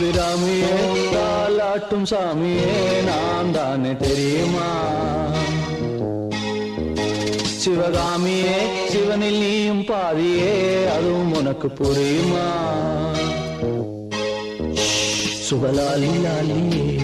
அபிராமியே தாலாட்டும் சாமியே நான் தானே தெரியுமா? சிவகாமியே சிவனில் நீயும் பாதியே அதுவும் உனக்கு புரியுமா? சுபலாலி லாலியே